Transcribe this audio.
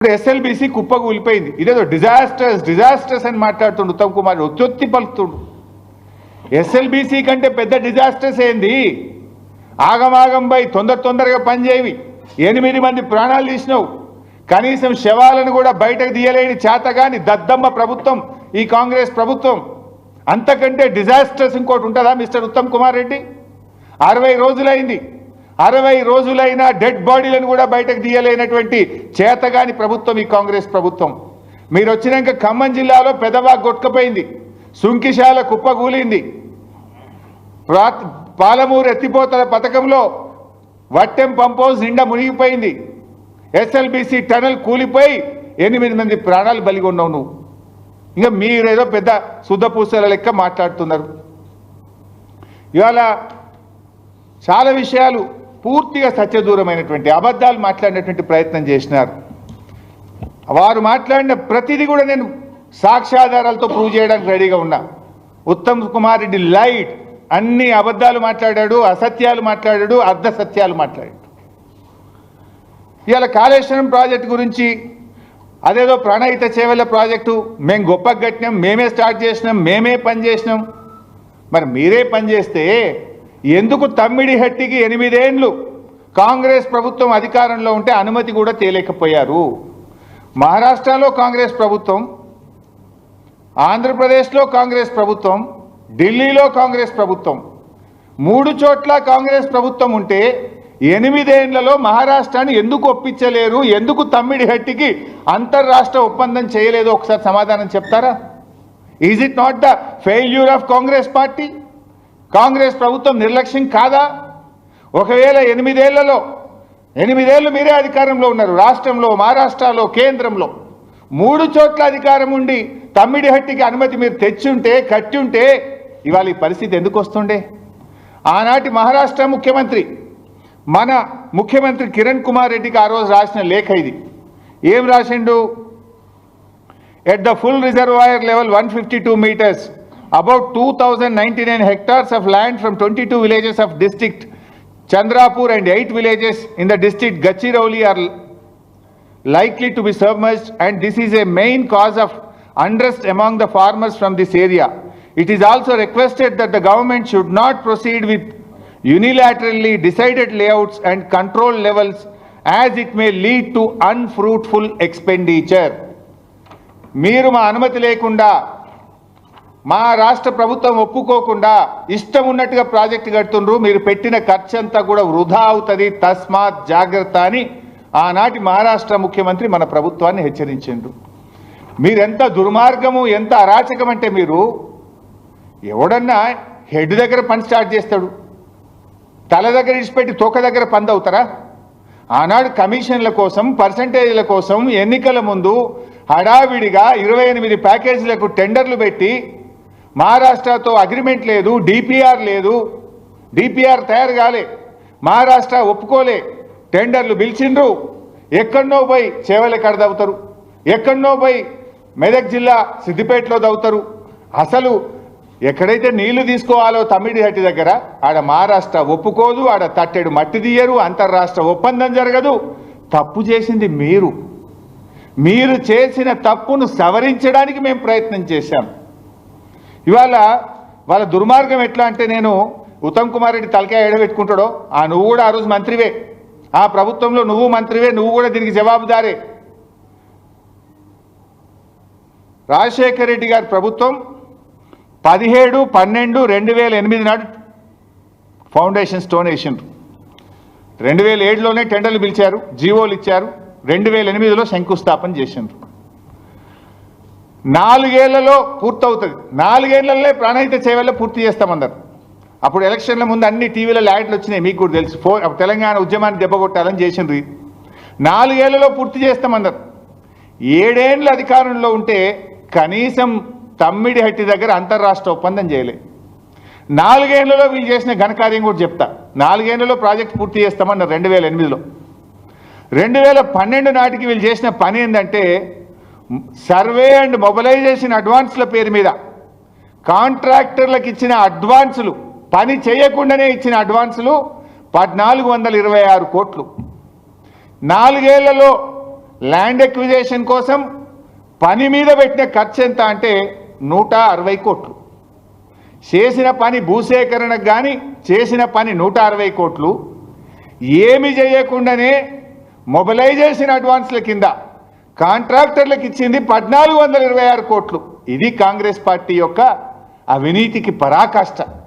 SLBC కుప్పకూలిపోయింది. ఇదేదో disasters అని మాట్లాడుతుండు ఉత్తమ్ కుమార్, ఒత్తి పలుకుతుండు. ఎస్ఎల్బిసి కంటే పెద్ద డిజాస్టర్స్ ఏంది? ఆగమాగంపై తొందరగా పనిచేయవి. 8 మంది ప్రాణాలు తీసినావు. కనీసం శవాలను కూడా బయటకు తీయలేని చేతగాని దద్దమ్మ ప్రభుత్వం ఈ కాంగ్రెస్ ప్రభుత్వం. అంతకంటే డిజాస్టర్స్ ఇంకోటి ఉంటుందా మిస్టర్ ఉత్తమ్ కుమార్ రెడ్డి? 60 రోజులైంది. 60 రోజులైనా డెడ్ బాడీలను కూడా బయటకు తీయలేనటువంటి చేతగాని ప్రభుత్వం ఈ కాంగ్రెస్ ప్రభుత్వం. మీరు వచ్చినాక ఖమ్మం జిల్లాలో పెదవాగు కొట్టుకుపోయింది, సుంకిశాల కుప్పగూలింది, పాలమూరు ఎత్తిపోతల పథకంలో వట్టెం పంప్ హౌస్ నిండా మునిగిపోయింది, ఎస్ఎల్బిసి టనల్ కూలిపోయి 8 మంది ప్రాణాలు బలిగొన్నావు నువ్వు. ఇంకా మీరేదో పెద్ద శుద్ధపూసల లెక్క మాట్లాడుతున్నారు. ఇవాళ చాలా విషయాలు పూర్తిగా సత్యదూరమైనటువంటి అబద్ధాలు మాట్లాడినటువంటి ప్రయత్నం చేసినారు. వారు మాట్లాడిన ప్రతిదీ కూడా నేను సాక్ష్యాధారాలతో ప్రూవ్ చేయడానికి రెడీగా ఉన్నా. ఉత్తమ్ కుమార్ రెడ్డి లైట్ అన్ని అబద్ధాలు మాట్లాడాడు, అసత్యాలు మాట్లాడాడు, అర్ధ సత్యాలు మాట్లాడాడు. ఇవాళ కాళేశ్వరం ప్రాజెక్టు గురించి అదేదో ప్రాణహిత చేవెళ్ళ ప్రాజెక్టు మేము గొప్పగా కట్టినాం, మేమే స్టార్ట్ చేసినాం, మేమే పని చేసినాం. మరి మీరే పని చేస్తే ఎందుకు తమ్మిడిహట్టికి 8 ఏళ్ళు కాంగ్రెస్ ప్రభుత్వం అధికారంలో ఉంటే అనుమతి కూడా తేలేకపోయారు? మహారాష్ట్రలో కాంగ్రెస్ ప్రభుత్వం, ఆంధ్రప్రదేశ్లో కాంగ్రెస్ ప్రభుత్వం, ఢిల్లీలో కాంగ్రెస్ ప్రభుత్వం, 3 చోట్ల కాంగ్రెస్ ప్రభుత్వం ఉంటే 8 ఏళ్లలో మహారాష్ట్రాన్ని ఎందుకు ఒప్పించలేరు? ఎందుకు తమ్మిడిహట్టికి అంతర్రాష్ట్ర ఒప్పందం చేయలేదో ఒకసారి సమాధానం చెప్తారా? Is it not the failure of Congress party? Congress ప్రభుత్వం నిర్లక్ష్యం కాదా? ఒకవేళ 8 ఏళ్లలో 8 ఏళ్ళు మీరే అధికారంలో ఉన్నారు, రాష్ట్రంలో, మహారాష్ట్రలో, కేంద్రంలో 3 చోట్ల అధికారం ఉండి తమ్మిడిహట్టికి అనుమతి మీరు తెచ్చుంటే, కట్టుంటే ఇవాళ ఈ పరిస్థితి ఎందుకు వస్తుండే? ఆనాటి మహారాష్ట్ర ముఖ్యమంత్రి, మన ముఖ్యమంత్రి కిరణ్ కుమార్ రెడ్డికి ఆ రోజు రాసిన లేఖ ఇది. ఏం రాసిండు? At the full reservoir level 152 meters, about 2099 hectares of land from 22 villages of district Chandrapur and 8 villages in the district Gachirauli are likely to be submerged, and this is a main cause of unrest among the farmers from this area. It is also requested that the government should not proceed with unilaterally decided layouts and control levels, as it may lead to unfruitful expenditure. మీరు మా అనుమతి లేకుండా, మా రాష్ట్ర ప్రభుత్వం ఒప్పుకోకుండా ఇష్టం ఉన్నట్టుగా ప్రాజెక్టు కడుతుండ్రు, మీరు పెట్టిన ఖర్చు అంతా కూడా వృధా అవుతుంది, తస్మాత్ జాగ్రత్త అని ఆనాటి మహారాష్ట్ర ముఖ్యమంత్రి మన ప్రభుత్వాన్ని హెచ్చరించిండ్రు. మీరెంత దుర్మార్గము, ఎంత అరాచకం అంటే, మీరు ఎవడన్నా హెడ్ దగ్గర పని స్టార్ట్ చేస్తాడు, తల దగ్గర ఇచ్చిపెట్టి తోక దగ్గర పని అవుతారా? ఆనాడు కమిషన్ల కోసం, పర్సంటేజ్ల కోసం ఎన్నికల ముందు హడావిడిగా 28 ప్యాకేజీలకు టెండర్లు పెట్టి, మహారాష్ట్రతో అగ్రిమెంట్ లేదు, డిపిఆర్ లేదు, డిపిఆర్ తయారు కాలే, మహారాష్ట్ర ఒప్పుకోలే, టెండర్లు పిలిచిండ్రు. ఎక్కడనో పోయి చేవల కాడ దవ్వుతారు, ఎక్కడనో పోయి మెదక్ జిల్లా సిద్దిపేటలో దవ్వుతారు. అసలు ఎక్కడైతే నీళ్లు తీసుకోవాలో తమ్మిడిహట్టి దగ్గర, ఆడ మహారాష్ట్ర ఒప్పుకోదు, ఆడ తట్టెడు మట్టి తీయరు, అంతర్రాష్ట్ర ఒప్పందం జరగదు. తప్పు చేసింది మీరు. మీరు చేసిన తప్పును సవరించడానికి మేము ప్రయత్నం చేశాం. ఇవాళ వాళ్ళ దుర్మార్గం ఎట్లా అంటే, నేను ఉత్తమ్ కుమార్ రెడ్డి తలకాయ ఎడబెట్టుకుంటాడో, నువ్వు కూడా ఆ రోజు మంత్రివే, ఆ ప్రభుత్వంలో నువ్వు మంత్రివే, నువ్వు కూడా దీనికి జవాబుదారే. రాజశేఖర రెడ్డి గారి ప్రభుత్వం 17/12/2008 నాడు ఫౌండేషన్ స్టోన్ వేసిండ్రు. 2007లోనే టెండర్లు పిలిచారు, జీవోలు ఇచ్చారు, 2008లో శంకుస్థాపన చేసిండ్రు. 4 ఏళ్లలో పూర్తవుతుంది. 4 ఏళ్లలో ప్రాణహిత చేవెళ్ళ పూర్తి చేస్తామన్నారు. అప్పుడు ఎలక్షన్ల ముందు అన్ని టీవీలలో యాడ్లు వచ్చినాయి, మీకు కూడా తెలుసు. తెలంగాణ ఉద్యమాన్ని దెబ్బకొట్టాలని చేసిండ్రు. 4 ఏళ్లలో పూర్తి చేస్తామన్నారు. 7 ఏళ్ళు అధికారంలో ఉంటే కనీసం తమ్మిడిహట్టి దగ్గర అంతర్రాష్ట్ర ఒప్పందం చేయలే. 4 ఏళ్లలో వీళ్ళు చేసిన ఘనకార్యం కూడా చెప్తా. 4 ఏళ్లలో ప్రాజెక్ట్ పూర్తి చేస్తామన్నారు 2008లో. 2012 నాటికి వీళ్ళు చేసిన పని ఏంటంటే, సర్వే అండ్ మొబిలైజేషన్ అడ్వాన్స్ల పేరు మీద కాంట్రాక్టర్లకు ఇచ్చిన అడ్వాన్సులు, పని చేయకుండానే ఇచ్చిన అడ్వాన్సులు 1426 కోట్లు. 4 ఏళ్లలో ల్యాండ్ ఎక్విజేషన్ కోసం పని మీద పెట్టిన ఖర్చు ఎంత అంటే 160 కోట్లు. చేసిన పని భూసేకరణకు కానీ చేసిన పని 160 కోట్లు. ఏమి చేయకుండానే మొబిలైజేషన్ అడ్వాన్స్ల కింద కాంట్రాక్టర్లకు ఇచ్చింది 1426 కోట్లు. ఇది కాంగ్రెస్ పార్టీ యొక్క అవినీతికి పరాకాష్ట.